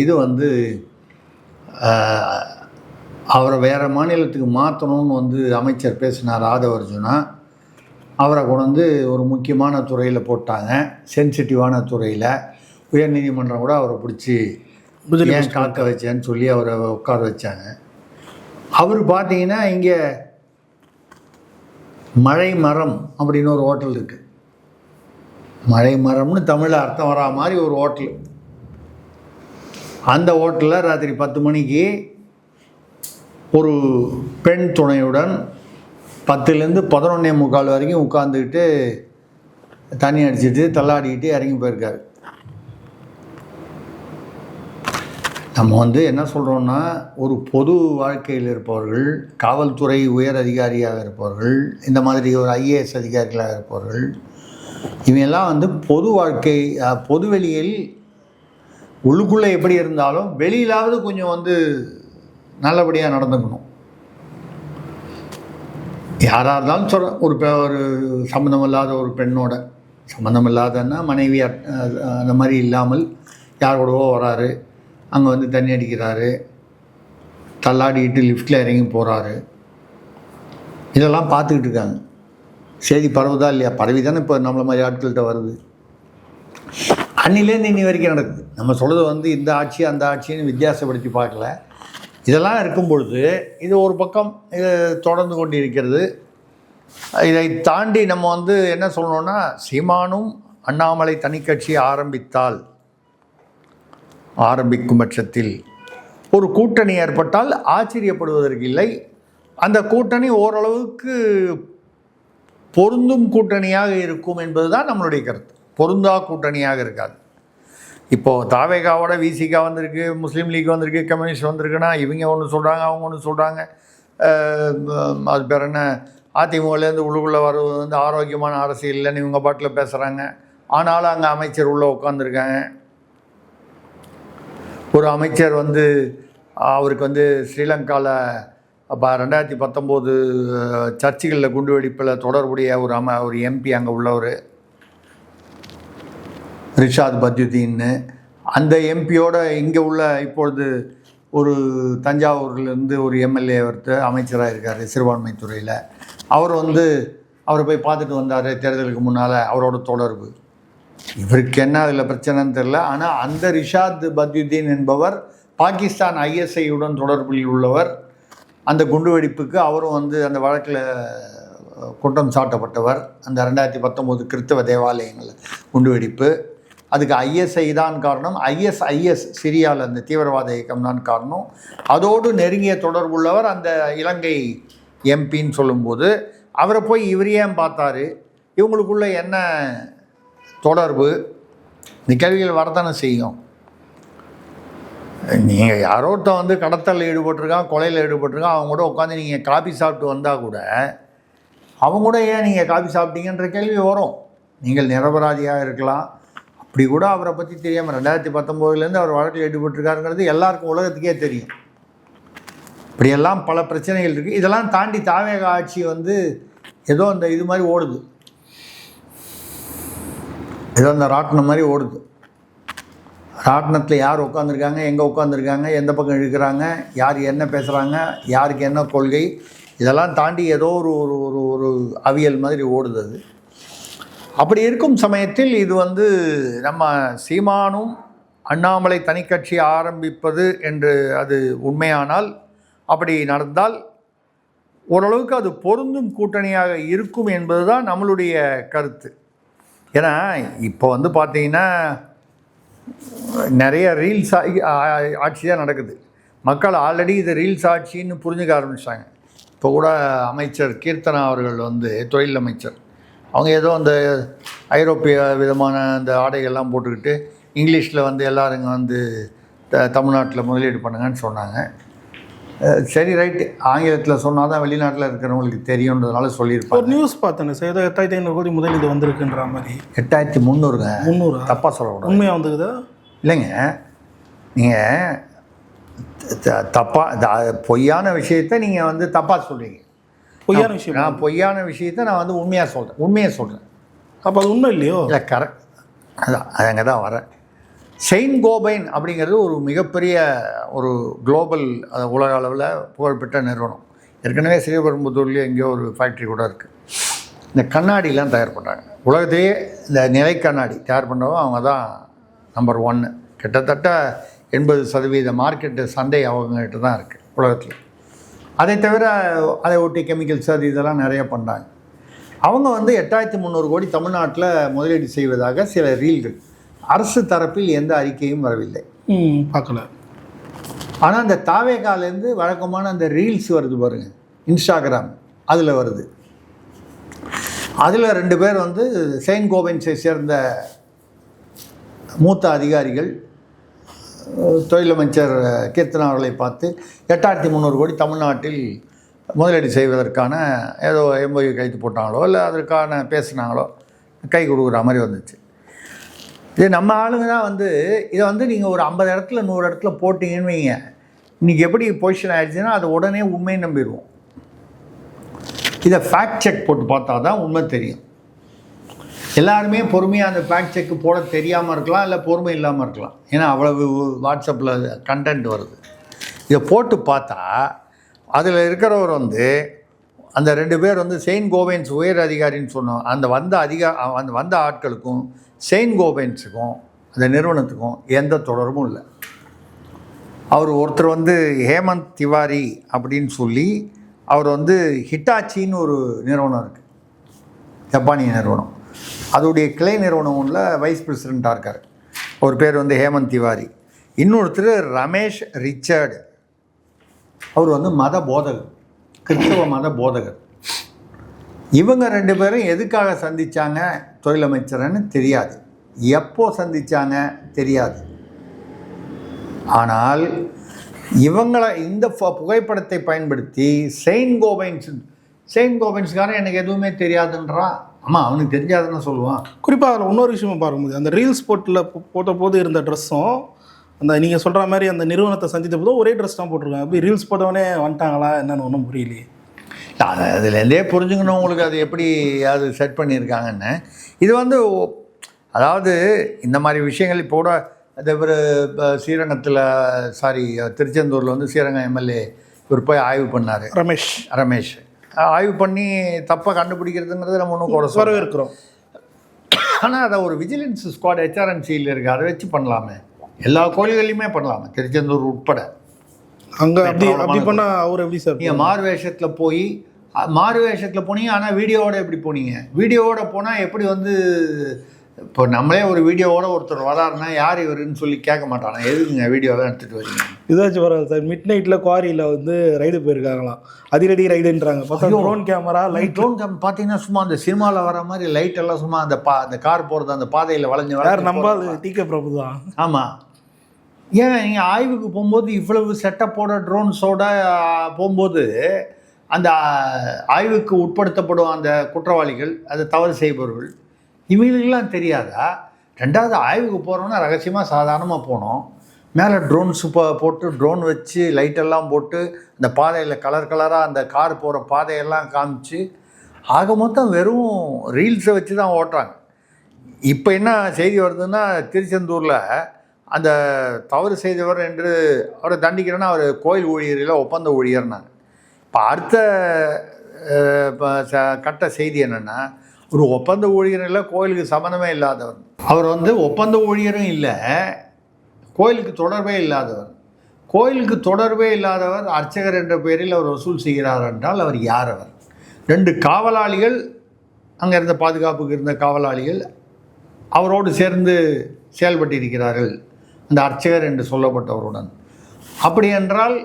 இது வந்து அவரை வேறு மாநிலத்துக்கு மாற்றணும்னு வந்து அமைச்சர் பேசினார் ஆதவர்ஜுனா. அவரை கொண்டு வந்து ஒரு முக்கியமான துறையில் போட்டாங்க, சென்சிட்டிவான துறையில். உயர்நீதிமன்றம் கூட அவரை பிடிச்சி ஏன் காக்க வச்சேன்னு சொல்லி அவரை உட்கார வச்சாங்க. அவர் பார்த்தீங்கன்னா இங்கே மழை மரம் அப்படின்னு ஒரு ஹோட்டல் இருக்குது. மழை மரம்னு தமிழில் அர்த்தம் வரா மாதிரி ஒரு ஹோட்டல். அந்த ஹோட்டலில் ராத்திரி 10 மணிக்கு ஒரு பெண் துணையுடன் 10லேருந்து 11:45 வரைக்கும் உட்காந்துக்கிட்டு தண்ணி அடிச்சுட்டு தள்ளாடிக்கிட்டு இறங்கி போயிருக்காரு. நம்ம வந்து என்ன சொல்கிறோன்னா, ஒரு பொது வாழ்க்கையில் இருப்பவர்கள், காவல்துறை உயர் அதிகாரியாக இருப்பவர்கள், இந்த மாதிரி ஒரு IAS அதிகாரிகளாக இருப்பவர்கள், இவங்கெல்லாம் வந்து பொது வாழ்க்கை, பொதுவெளியில் உள்ளுக்குள்ளே எப்படி இருந்தாலும் வெளியிலாவது கொஞ்சம் வந்து நல்லபடியாக நடந்துக்கணும். யாராக இருந்தாலும் சொல்கிறேன், ஒரு சம்மந்தமில்லாத ஒரு பெண்ணோட, சம்மந்தமில்லாதன்னா மனைவி அந்த மாதிரி இல்லாமல் யார் கூடவோ வராரு, அங்கே வந்து தண்ணி அடிக்கிறாரு, தள்ளாடிக்கிட்டு லிஃப்ட்டில் இறங்கி போகிறாரு, இதெல்லாம் பார்த்துக்கிட்டு இருக்காங்க. செய்தி பரவுதா இல்லையா? பரவி தானே இப்போ நம்மளை மாதிரி ஆட்கள்கிட்ட வருது. அன்னிலேருந்து இன்னி வரைக்கும் நடக்குது. நம்ம சொல்கிறது வந்து இந்த ஆட்சி அந்த ஆட்சின்னு வித்தியாசப்படுத்தி பார்க்கல. இதெல்லாம் இருக்கும் பொழுது இது ஒரு பக்கம் இது தொடர்ந்து கொண்டு இருக்கிறது. இதை தாண்டி நம்ம வந்து என்ன சொல்லணும்னா, சீமானும் அண்ணாமலை தனிக்கட்சி ஆரம்பிக்கும் பட்சத்தில் ஒரு கூட்டணி ஏற்பட்டால் ஆச்சரியப்படுவதற்கு இல்லை. அந்த கூட்டணி ஓரளவுக்கு பொருந்தும் கூட்டணியாக இருக்கும் என்பது தான் நம்மளுடைய கருத்து. பொருந்தா கூட்டணியாக இருக்காது. இப்போது தாவேகாவோட விசிகா வந்திருக்கு, முஸ்லீம் லீக் வந்திருக்கு, கம்யூனிஸ்ட் வந்திருக்குன்னா இவங்க ஒன்று சொல்கிறாங்க, அவங்க ஒன்று சொல்கிறாங்க. அது பேர் என்ன, அதிமுகலேருந்து உள்ளுக்குள்ளே வர்றது வந்து ஆரோக்கியமான அரசியல் இல்லைன்னு இவங்க பாட்டில் பேசுகிறாங்க. ஆனாலும் அங்கே அமைச்சர் உள்ளே உட்காந்துருக்காங்க. ஒரு அமைச்சர் வந்து அவருக்கு வந்து ஸ்ரீலங்காவில் அப்போ 2019 சர்ச்சுகளில் குண்டுவெடிப்பில் தொடர்புடைய ஒரு எம்பி அங்கே உள்ளவர் ரிஷாத் பத்யுதீன்னு. அந்த எம்பியோட இங்கே உள்ள இப்பொழுது ஒரு தஞ்சாவூர்லேருந்து ஒரு எம்எல்ஏ ஒருத்தர் அமைச்சராக இருக்கார் சிறுபான்மை துறையில். அவர் வந்து அவரை போய் பார்த்துட்டு வந்தார் தேர்தலுக்கு முன்னால். அவரோட தொடர்பு இவருக்கு என்ன அதில் பிரச்சனைன்னு தெரில. ஆனால் அந்த ரிஷாத் பத்யுதீன் என்பவர் பாகிஸ்தான் ISIயுடன் தொடர்பில் உள்ளவர். அந்த குண்டுவெடிப்புக்கு அவரும் வந்து அந்த வழக்கில் குற்றம் சாட்டப்பட்டவர். அந்த 2019 கிறிஸ்தவ தேவாலயங்கள் குண்டுவெடிப்பு, அதுக்கு ISI தான் காரணம். IS சிரியாவில் அந்த தீவிரவாத இயக்கம் தான் காரணம். அதோடு நெருங்கிய தொடர்புள்ளவர் அந்த இலங்கை எம்பின்னு சொல்லும்போது அவரை போய் இவர் ஏன் பார்த்தாரு, இவங்களுக்குள்ள என்ன தொடர்பு, இந்த கேள்விகள் வரதானே செய்யும். நீங்கள் யாரோட்ட வந்து கடத்தலில் ஈடுபட்டிருக்கான், கொலையில் ஈடுபட்டிருக்கான், அவங்க கூட உட்காந்து நீங்கள் காபி சாப்பிட்டு வந்தால் கூட அவங்க கூட ஏன் நீங்கள் காபி சாப்பிட்டீங்கன்ற கேள்வி வரும். நீங்கள் நிரபராதியாக இருக்கலாம். அப்படி கூட அவரை பற்றி தெரியாமல் 2019 அவர் வழக்கில் ஈடுபட்டிருக்காருங்கிறது எல்லாருக்கும் உலகத்துக்கே தெரியும். இப்படியெல்லாம் பல பிரச்சனைகள் இருக்குது. இதெல்லாம் தாண்டி தாவேக ஆட்சி வந்து ஏதோ அந்த இது மாதிரி ஓடுது, ஏதோ அந்த ராட்டினம் மாதிரி ஓடுது. ராட்டினத்தில் யார் உட்காந்துருக்காங்க, எங்கே உட்காந்துருக்காங்க, எந்த பக்கம் இழுக்கிறாங்க, யார் என்ன பேசுகிறாங்க, யாருக்கு என்ன கொள்கை, இதெல்லாம் தாண்டி ஏதோ ஒரு ஒரு ஒரு அவியல் மாதிரி ஓடுது அது. அப்படி இருக்கும் சமயத்தில் இது வந்து நம்ம சீமானும் அண்ணாமலை தனிக்கட்சி ஆரம்பிப்பது என்று அது உண்மையானால், அப்படி நடந்தால் ஓரளவுக்கு அது பொருந்தும் கூட்டணியாக இருக்கும் என்பது தான் நம்மளுடைய கருத்து. ஏன்னா இப்போ வந்து பார்த்திங்கன்னா நிறைய ரீல்ஸ் ஆட்சி தான் நடக்குது. மக்கள் ஆல்ரெடி இது ரீல்ஸ் ஆட்சின்னு புரிஞ்சுக்க ஆரம்பிச்சிட்டாங்க. இப்போ கூட அமைச்சர் கீர்த்தனா அவர்கள் வந்து தொழில் அமைச்சர், அவங்க ஏதோ அந்த ஐரோப்பிய விதமான அந்த ஆடைகள்லாம் போட்டுக்கிட்டு இங்கிலீஷில் வந்து எல்லோருங்க வந்து தமிழ்நாட்டில் முதலீடு பண்ணுங்கன்னு சொன்னாங்க. சரி ரைட்டு, ஆங்கிலத்தில் சொன்னால் தான் வெளிநாட்டில் இருக்கிறவங்களுக்கு தெரியுன்றதுனால சொல்லியிருப்பாங்க. ஒரு நியூஸ் பார்த்தேன் சார், ஏதோ 8500 கோடி முதலீடு வந்திருக்குன்ற மாதிரி. 8300 தப்பாக சொல்லக்கூடாது, உண்மையாக வந்துக்குதா? இல்லைங்க, நீங்கள் தப்பாக பொய்யான விஷயத்தை நீங்கள் வந்து தப்பாக சொல்கிறீங்க. பொய்யான விஷயம். நான் பொய்யான விஷயத்தை நான் வந்து உண்மையை சொல்கிறேன். அப்போ அது உண்மை இல்லையோ? இல்லை, கரெக்ட். அதான் அது அங்கே தான் வரேன். செயின்ட் கோபைன் அப்படிங்கிறது ஒரு மிகப்பெரிய ஒரு குளோபல் உலக அளவில் புகழ்பெற்ற நிறுவனம். ஏற்கனவே ஸ்ரீபெரும்புத்தூர்லேயே எங்கேயோ ஒரு ஃபேக்ட்ரி கூட இருக்குது. இந்த கண்ணாடிலாம் தயார் பண்ணுறாங்க. உலகத்தையே இந்த நிலை கண்ணாடி தயார் பண்ணுறவங்க அவங்க தான் நம்பர் 1. கிட்டத்தட்ட 80% மார்க்கெட்டு சந்தை அவங்ககிட்ட தான் இருக்குது உலகத்தில். அதை தவிர அதை ஒட்டி கெமிக்கல்ஸ் அது இதெல்லாம் நிறைய பண்ணுறாங்க. அவங்க வந்து 8300 கோடி தமிழ்நாட்டில் முதலீடு செய்வதாக சில ரீல்கள். அரசு தரப்பில் எந்த அறிக்கையும் வரவில்லை, பார்க்கல. ஆனால் அந்த தாவேகாலேருந்து வழக்கமான அந்த ரீல்ஸ் வருது பாருங்கள், இன்ஸ்டாகிராம், அதில் வருது. அதில் 2 பேர் வந்து செயின்ட் கோபைன்ஸை சேர்ந்த மூத்த அதிகாரிகள் தொழிலமைச்சர் கீர்த்தனா அவர்களை பார்த்து 8300 கோடி தமிழ்நாட்டில் முதலீடு செய்வதற்கான ஏதோ MOU கைத்து போட்டாங்களோ இல்லை அதற்கான பேசுனாங்களோ கை கொடுக்குற மாதிரி வந்துச்சு. இது நம்ம ஆளுங்க தான் வந்து இதை வந்து நீங்கள் ஒரு 50 இடத்துல 100 இடத்துல போட்டிங்கன்னு வைங்க, இன்றைக்கி எப்படி பொசிஷன் ஆகிடுச்சுன்னா அது உடனே உண்மையை நம்பிடுவோம். இதை ஃபேக்ட் செக் போட்டு பார்த்தா தான் உண்மை தெரியும். எல்லாருமே பொறுமையாக அந்த ஃபேக்ட் செக்கு போட தெரியாமல் இருக்கலாம், இல்லை பொறுமை இல்லாமல் இருக்கலாம். ஏன்னா அவ்வளவு வாட்ஸ்அப்பில் கண்டென்ட் வருது. இதை போட்டு பார்த்தா அதில் இருக்கிறவர் வந்து அந்த 2 பேர் வந்து செயின்ட் கோபைன்ஸ் உயர் அதிகாரின்னு சொன்னோம். அந்த வந்த ஆட்களுக்கும் செயின்ட் கோபைன்ஸுக்கும் அந்த நிறுவனத்துக்கும் எந்த தொடர்பும் இல்லை. அவர் ஒருத்தர் வந்து ஹேமந்த் திவாரி அப்படின்னு சொல்லி அவர் வந்து ஹிட்டாச்சின்னு ஒரு நிறுவனம் இருக்குது, ஜப்பானிய நிறுவனம். அதோடைய கிளை நிறுவனம் ஒன்றில் வைஸ் பிரசிடெண்ட்டாக இருக்கார். ஒரு பேர் வந்து ஹேமந்த் திவாரி. இன்னொருத்தர் ரமேஷ் ரிச்சர்டு, அவர் வந்து மத போதகர், கிறிஸ்தவ மத போதகர். இவங்க 2 பேரும் எதுக்காக சந்தித்தாங்க தொழிலமைச்சர்னு தெரியாது, எப்போ சந்தித்தாங்க தெரியாது. ஆனால் இவங்களை இந்த புகைப்படத்தை பயன்படுத்தி செயின்ட் கோபைன்ஸ்காரன் எனக்கு எதுவுமே தெரியாதுன்றான். ஆமாம், அவனுக்கு தெரிஞ்சாதுன்னு சொல்லுவான். குறிப்பாக அதில் இன்னொரு விஷயமும் பார்க்கும்போது அந்த ரீல்ஸ் போட்ட போது இருந்த ட்ரெஸ்ஸும் அந்த நீங்கள் சொல்கிற மாதிரி அந்த நிறுவனத்தை சந்தித்த போதும் ஒரே ட்ரெஸ் தான் போட்டிருக்காங்க. அப்படி ரீல்ஸ் போட்டவனே வந்துட்டாங்களா என்னன்னு ஒன்றும் புரியலையே. அதுலேருந்தே புரிஞ்சுக்கணும் உங்களுக்கு அது எப்படி அது செட் பண்ணியிருக்காங்கன்னு. இது வந்து அதாவது இந்த மாதிரி விஷயங்கள் இப்போ கூட அதே ஒரு ஸ்ரீரங்கத்தில் திருச்செந்தூரில் வந்து ஸ்ரீரங்கம் MLA இவர் போய் ஆய்வு பண்ணார், ரமேஷ் ஆய்வு பண்ணி தப்பை கண்டுபிடிக்கிறதுங்கிறது நம்ம ஒன்றும் கூட இருக்கிறோம். ஆனால் அதை ஒரு விஜிலன்ஸ் ஸ்குவாட் HRNCயில் இருக்குது, அதை வச்சு பண்ணலாமே. எல்லா கோயில்களையுமே பண்ணலாமே, திருச்செந்தூர் உட்பட. அங்கே அப்படி பண்ணால் அவர் எப்படி சார்? நீங்கள் மாறு வேஷத்தில் போனீங்க, ஆனால் வீடியோவோட எப்படி போனீங்க? வீடியோவோட போனால் எப்படி வந்து இப்போ நம்மளே ஒரு வீடியோவோட ஒருத்தர் வராருன்னா யார் இவருன்னு சொல்லி கேட்க மாட்டானா, எதுக்குங்க வீடியோவை எடுத்துகிட்டு வரீங்க? இதாச்சும் வராது சார். மிட் நைட்டில் குவாரியில் வந்து ரைடு போயிருக்காங்களாம், அதிரடி ரைடுன்றாங்க. பார்த்தா ட்ரோன் கேமரா பார்த்தீங்கன்னா சும்மா அந்த சினிமாவில் வர மாதிரி லைட் எல்லாம் சும்மா அந்த கார் போகிறது அந்த பாதையில் வளைஞ்சு நம்ம TK பிரபு தான். ஆமாம். ஏன் நீங்கள் ஆய்வுக்கு போகும்போது இவ்வளவு செட்டப்போட ட்ரோன்ஸோட போகும்போது அந்த ஆய்வுக்கு உட்படுத்தப்படும் அந்த குற்றவாளிகள், அது தவறு செய்பவர்கள், இவங்களுக்கெல்லாம் தெரியாதா? 2வது ஆய்வுக்கு போகிறோன்னா ரகசியமாக சாதாரணமாக போனோம், மேலே ட்ரோன்ஸு போட்டு ட்ரோன் வச்சு லைட்டெல்லாம் போட்டு அந்த பாதையில் கலராக அந்த கார் போகிற பாதையெல்லாம் காமிச்சு ஆக மொத்தம் வெறும் ரீல்ஸை வச்சு தான் ஓட்டுறாங்க. இப்போ என்ன செய்தி வருதுன்னா, திருச்செந்தூரில் அந்த தவறு செய்தவர் என்று அவரை தண்டிக்கிறேன்னா அவர் கோயில் ஊழியரில் ஒப்பந்த ஊழியர்னாங்க. இப்போ அடுத்த கட்ட செய்தி என்னென்னா, ஒரு ஒப்பந்த ஊழியர் இல்லை, கோயிலுக்கு சம்மந்தமே இல்லாதவர். அவர் வந்து ஒப்பந்த ஊழியரும் இல்லை, கோயிலுக்கு தொடர்பே இல்லாதவர். கோயிலுக்கு தொடர்பே இல்லாதவர் அர்ச்சகர் என்ற பெயரில் அவர் வசூல் செய்கிறார் என்றால் அவர் யார்? அவர் 2 காவலாளிகள், அங்கே இருந்த பாதுகாப்புக்கு இருந்த காவலாளிகள் அவரோடு சேர்ந்து செயல்பட்டிருக்கிறார்கள், அந்த அர்ச்சகர் என்று சொல்லப்பட்டவருடன். அப்படி என்றால்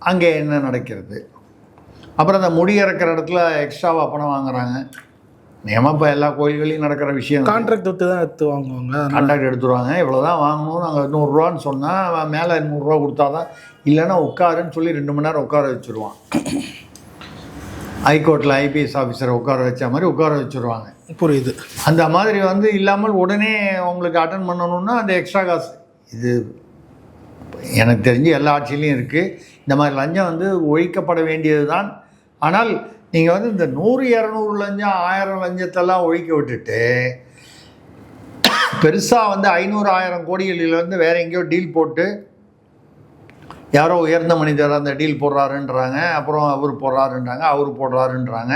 அங்கே என்ன நடக்கிறது? அப்புறம் அந்த முடி இறக்கிற இடத்துல எக்ஸ்ட்ராவாக பணம் வாங்குறாங்க. நியமம் இப்போ எல்லா கோயில்களையும் நடக்கிற விஷயம். கான்ட்ராக்ட் விட்டு தான் எடுத்து வாங்குவாங்க, கான்ட்ராக்ட் எடுத்துருவாங்க. இவ்வளோ தான் வாங்கணும், நாங்கள் 100 ரூபான்னு சொன்னால் மேலே 100 ரூபா கொடுத்தா தான், இல்லைன்னா உட்காருன்னு சொல்லி 2 மணி நேரம் உட்கார வச்சுருவான். ஹைகோர்ட்டில் IPS ஆஃபீஸரை உட்கார வச்ச மாதிரி உட்கார வச்சுருவாங்க. புரியுது. அந்த மாதிரி வந்து இல்லாமல் உடனே உங்களுக்கு அட்டன் பண்ணணுன்னா அந்த எக்ஸ்ட்ரா காசு இது எனக்கு தெரிஞ்சு எல்லா ஆட்சியிலையும் இருக்குது. இந்த மாதிரி லஞ்சம் வந்து ஒழிக்கப்பட வேண்டியது தான். ஆனால் நீங்கள் வந்து இந்த 100, 200 லஞ்சம் 1000 லஞ்சத்தெல்லாம் ஒழிக்க விட்டுட்டு பெருசாக வந்து 500, 1000 கோடிகளிலேருந்து வேறு எங்கேயோ டீல் போட்டு யாரோ உயர்ந்த மனிதர் அந்த டீல் போடுறாருன்றாங்க, அப்புறம் அவர் போடுறாருன்றாங்க, அவர் போடுறாருன்றாங்க.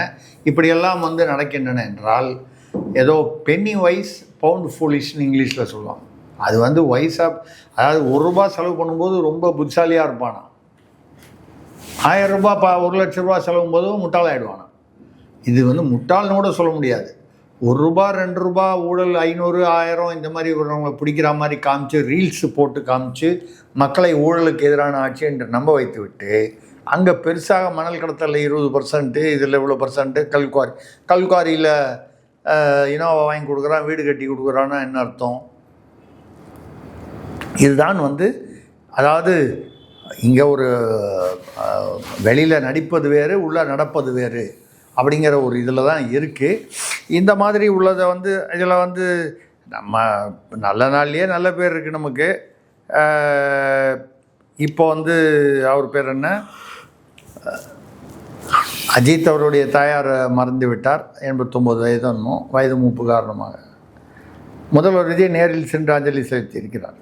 இப்படியெல்லாம் வந்து நடக்கின்றன என்றால் ஏதோ பென்னி வைஸ் பவுண்ட் ஃபூலிஷ்னு இங்கிலீஷில் சொல்லுவாங்க. அது வந்து வைஸாக, அதாவது ₹1 செலவு பண்ணும்போது ரொம்ப புத்திசாலியாக இருப்பானா, ₹1000 ₹1,00,000 செலவும் போதும் முட்டாளாயிடுவானா. இது வந்து முட்டாள்னு கூட சொல்ல முடியாது. ₹1, ₹2 ஊழல், 500, 1000 இந்த மாதிரி ஒருவங்களை பிடிக்கிற மாதிரி காமிச்சு, ரீல்ஸு போட்டு காமிச்சு மக்களை ஊழலுக்கு எதிரான ஆட்சி என்று நம்ப வைத்து விட்டு, அங்கே பெருசாக மணல் கடத்தலில் 20%, இதில் இவ்வளோ % கல்குவாரியில் இனோவா வாங்கி கொடுக்குறான், வீடு கட்டி கொடுக்குறான்னா என்ன அர்த்தம்? இதுதான் வந்து, அதாவது இங்கே ஒரு வெளியில் நடிப்பது வேறு, உள்ளே நடப்பது வேறு அப்படிங்கிற ஒரு இதில் தான் இருக்குது. இந்த மாதிரி உள்ளதை வந்து இதில் வந்து நம்ம நல்ல நாள்லேயே நல்ல பேர் இருக்குது நமக்கு. இப்போ வந்து அவர் பேர் என்ன, அஜித் அவருடைய தாயார் மறந்து விட்டார். 89 வயது மூப்பு காரணமாக முதல்வர் விஜய் நேரில் சென்று அஞ்சலி செலுத்தியிருக்கிறார்.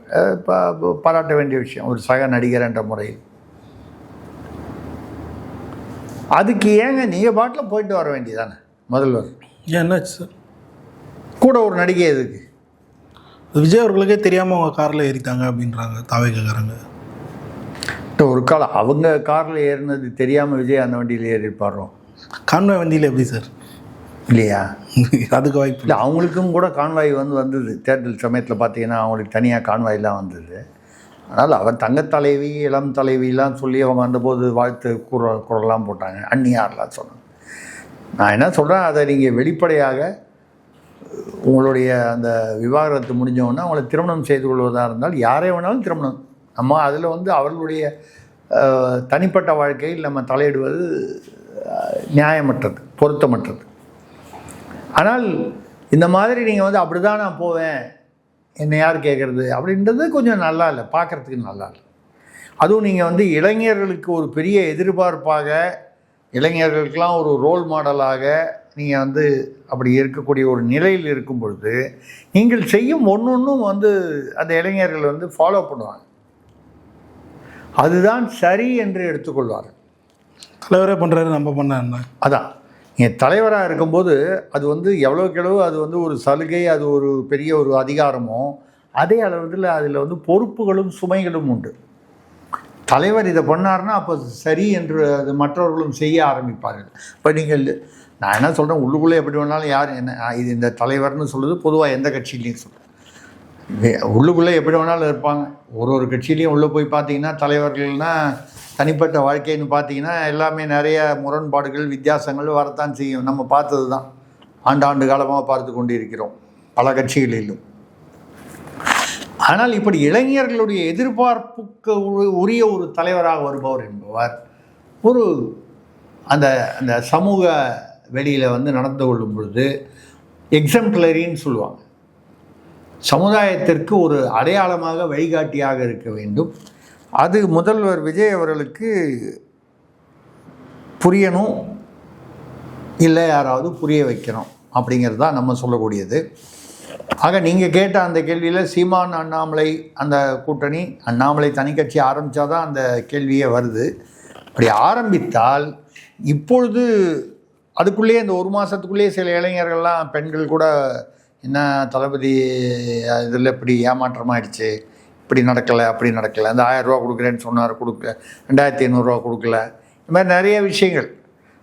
பாராட்ட வேண்டிய விஷயம் ஒரு சக நடிகர் என்ற முறையில். அதுக்கு ஏங்க நீங்கள் பாட்டில் போயிட்டு வர வேண்டியதானே முதல்வர்? என்னாச்சு சார்? கூட ஒரு நடிகை எதுக்கு? விஜய் அவர்களுக்கே தெரியாமல் அவங்க காரில் ஏறிட்டாங்க அப்படின்றாங்க தாவேக்காரங்க. ஒரு காலம் அவங்க காரில் ஏறினது தெரியாமல் விஜய் அந்த வண்டியில் ஏறிப்பாரோ? கான்வாய் வண்டியில் எப்படி சார்? இல்லையா, அதுக்கு வாய்ப்பு இல்லை. அவங்களுக்கும் கூட கான்வாய் வந்தது தேர்தல் சமயத்தில் பார்த்தீங்கன்னா அவங்களுக்கு தனியாக கான்வாயெலாம் வந்தது. அதனால் அவர் தங்கத்தலைவி, இளம் தலைவிலாம் சொல்லி அவங்க வந்தபோது வாழ்த்து குரலாம் போட்டாங்க, அந்நியார்லாம் சொன்னாங்க. நான் என்ன சொல்கிறேன், அதை நீங்கள் வெளிப்படையாக உங்களுடைய அந்த விவாகரத்து முடிஞ்சவொன்னே அவங்கள திருமணம் செய்து கொள்வதாக இருந்தால் யாரே வேணாலும் திருமணம், நம்ம அதில் வந்து அவர்களுடைய தனிப்பட்ட வாழ்க்கையில் நம்ம தலையிடுவது நியாயமற்றது, பொருத்தமற்றது. ஆனால் இந்த மாதிரி நீங்கள் வந்து அப்படி தான் நான் போவேன், என்னை யார் கேட்குறது அப்படின்றது கொஞ்சம் நல்லா இல்லை, பார்க்குறதுக்கு நல்லா இல்லை. அதுவும் நீங்கள் வந்து இளைஞர்களுக்கு ஒரு பெரிய எதிர்பார்ப்பாக, இளைஞர்களுக்கெல்லாம் ஒரு ரோல் மாடலாக நீங்கள் வந்து அப்படி இருக்கக்கூடிய ஒரு நிலையில் இருக்கும் பொழுது நீங்கள் செய்யும் ஒன்றும் வந்து அந்த இளைஞர்கள் வந்து ஃபாலோ பண்ணுவாங்க. அதுதான் சரி என்று எடுத்துக்கொள்வார்கள். தலைவரே பண்ணுறாரு, நம்ம பண்ண என்ன? அதான் நீங்கள் தலைவராக இருக்கும்போது அது வந்து எவ்வளோக்கு எவ்வளோ அது வந்து ஒரு சலுகை, அது ஒரு பெரிய ஒரு அதிகாரமோ, அதே அளவில் அதில் வந்து பொறுப்புகளும் சுமைகளும் உண்டு. தலைவர் இதை பண்ணார்னா அப்போ சரி என்று அது மற்றவர்களும் செய்ய ஆரம்பிப்பார்கள். இப்போ நீங்கள், நான் என்ன சொல்கிறேன், உள்ளுக்குள்ளே எப்படி வேணாலும் யார் என்ன இது இந்த தலைவர்னு சொல்லுது பொதுவாக எந்த கட்சியிலையும் சொல்கிறேன், உள்ளுக்குள்ளே எப்படி வேணாலும் இருப்பாங்க. ஒரு கட்சியிலையும் உள்ளே போய் பார்த்தீங்கன்னா தலைவர்கள்னால் தனிப்பட்ட வாழ்க்கைன்னு பார்த்தீங்கன்னா எல்லாமே நிறைய முரண்பாடுகள், வித்தியாசங்கள் வரத்தான் செய்யும். நம்ம பார்த்தது தான், ஆண்டாண்டு காலமாக பார்த்து கொண்டு இருக்கிறோம் பல கட்சிகளிலும். ஆனால் இப்படி இளைஞர்களுடைய எதிர்பார்ப்புக்கு உரிய ஒரு தலைவராக வருபவர் என்பவர் ஒரு அந்த அந்த சமூக வெளியில் வந்து நடந்து கொள்ளும் பொழுது எக்ஸம்ப்ளரின்னு சொல்லுவாங்க. சமுதாயத்திற்கு ஒரு அடையாளமாக, வழிகாட்டியாக இருக்க வேண்டும். அது முதல்வர் விஜய் அவர்களுக்கு புரியணும், இல்லை யாராவது புரிய வைக்கணும் அப்படிங்கிறது தான் நம்ம சொல்லக்கூடியது. ஆக நீங்கள் கேட்ட அந்த கேள்வியில் சீமான் அண்ணாமலை அந்த கூட்டணி, அண்ணாமலை தனி கட்சி ஆரம்பித்தா தான் அந்த கேள்வியே வருது. அப்படி ஆரம்பித்தால் இப்பொழுது அதுக்குள்ளேயே இந்த 1 மாதத்துக்குள்ளேயே சில இளைஞர்கள்லாம், பெண்கள் கூட, என்ன தளபதி இதில் இப்படி ஏமாற்றமாகிடுச்சு, இப்படி நடக்கலை அப்படி நடக்கலை, அந்த 1000 ரூபா கொடுக்குறேன்னு சொன்னார், கொடுக்கல, 2500 கொடுக்கல, இந்த மாதிரி நிறைய விஷயங்கள்,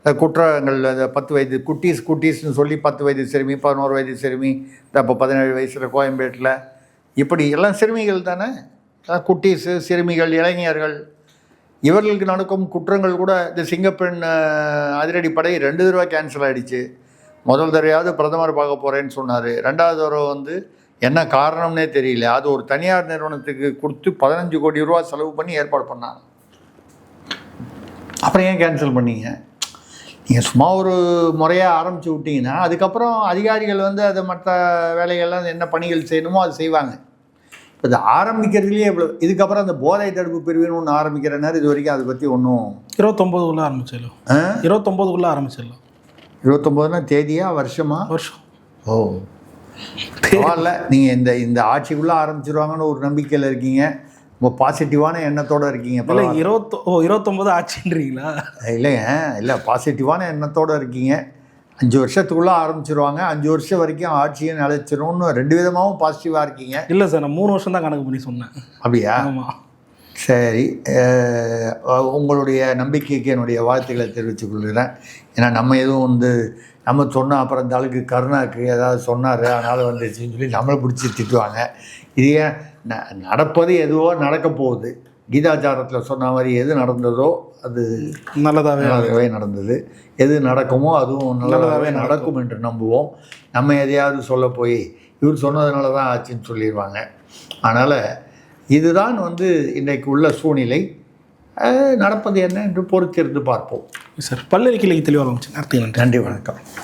குற்றங்கள். அந்த 10 வயது குட்டீஸ்னு சொல்லி 10 வயது சிறுமி, 11 வயது சிறுமி, இப்போ 17 வயசில் கோயம்பேட்டில், இப்படி எல்லாம் சிறுமிகள் தானே, குட்டீஸு, சிறுமிகள், இளைஞர்கள், இவர்களுக்கு நடக்கும் குற்றங்கள் கூட. இந்த சிங்கப்பெண் அதிரடிப்படை 2 தடவை கேன்சல் ஆகிடுச்சு. முதல் தடவையாவது பிரதமர் பார்க்க போகிறேன்னு சொன்னார், 2வது தடவை வந்து என்ன காரணம்னே தெரியல. அது ஒரு தனியார் நிறுவனத்துக்கு கொடுத்து 15 கோடி ரூபா செலவு பண்ணி ஏற்பாடு பண்ணாங்க. அப்புறம் ஏன் கேன்சல் பண்ணீங்க? நீங்கள் சும்மா ஒரு முறையாக ஆரம்பித்து விட்டிங்கன்னா அதுக்கப்புறம் அதிகாரிகள் வந்து அதை மற்ற வேலைகள்லாம் என்ன பணிகள் செய்யணுமோ அது செய்வாங்க. இப்போ இது ஆரம்பிக்கிறதுலேயே இவ்வளோ, இதுக்கப்புறம் அந்த போதை தடுப்பு பிரிவுன்னு ஒன்று ஆரம்பிக்கிறனாரு இது வரைக்கும் அதை பற்றி ஒன்றும் 29 ஆரம்பிச்சிடலாம். 29 ஆரம்பிச்சிடலாம். 29னா தேதியா வருஷமா? வருஷம். ஓ பரவாயில்ல, நீங்கள் இந்த ஆட்சிக்குள்ளே ஆரம்பிச்சிருவாங்கன்னு ஒரு நம்பிக்கையில் இருக்கீங்க, ரொம்ப பாசிட்டிவான எண்ணத்தோடு இருக்கீங்க. இல்லை 29 ஆச்சுன்றீங்களா? இல்லைங்க, இல்லை பாசிட்டிவான எண்ணத்தோடு இருக்கீங்க. 5 வருஷத்துக்குள்ளே ஆரம்பிச்சிருவாங்க, 5 வருஷம் வரைக்கும் ஆட்சியை நிலைச்சிரும்னு 2 விதமாகவும் பாசிட்டிவாக இருக்கீங்க. இல்லை சார், நான் 3 வருஷம் தான் கணக்கு பண்ணி சொன்னேன். அப்படியா? ஆமாம். சரி, உங்களுடைய நம்பிக்கைக்கு என்னுடைய வாழ்த்துக்களை தெரிவித்துக் கொள்கிறேன். ஏன்னா நம்ம எதுவும் நம்ம சொன்னால் அப்புறம் இந்த ஆளுக்கு கருணாக்கு ஏதாவது சொன்னார் அதனால் வந்துச்சுன்னு சொல்லி நம்மளை பிடிச்சி திட்டுவாங்க. இது ஏன் நடப்பது எதுவோ நடக்க போகுது. கீதாச்சாரத்தில் சொன்ன மாதிரி எது நடந்ததோ அது நல்லதாகவே நடந்தது, எது நடக்குமோ அதுவும் நல்லதாகவே நடக்கும் என்று நம்புவோம். நம்ம எதையாவது சொல்ல போய் இவர் சொன்னதுனால தான் ஆச்சுன்னு சொல்லிடுவாங்க. அதனால் இதுதான் இன்றைக்கு உள்ள சூழ்நிலை. நடப்பது என்ன என்று பொறுத்திருந்து பார்ப்போம். சார், பல்லறிக்கையில் தெளிவாக நன்றி. நன்றி, வணக்கம்.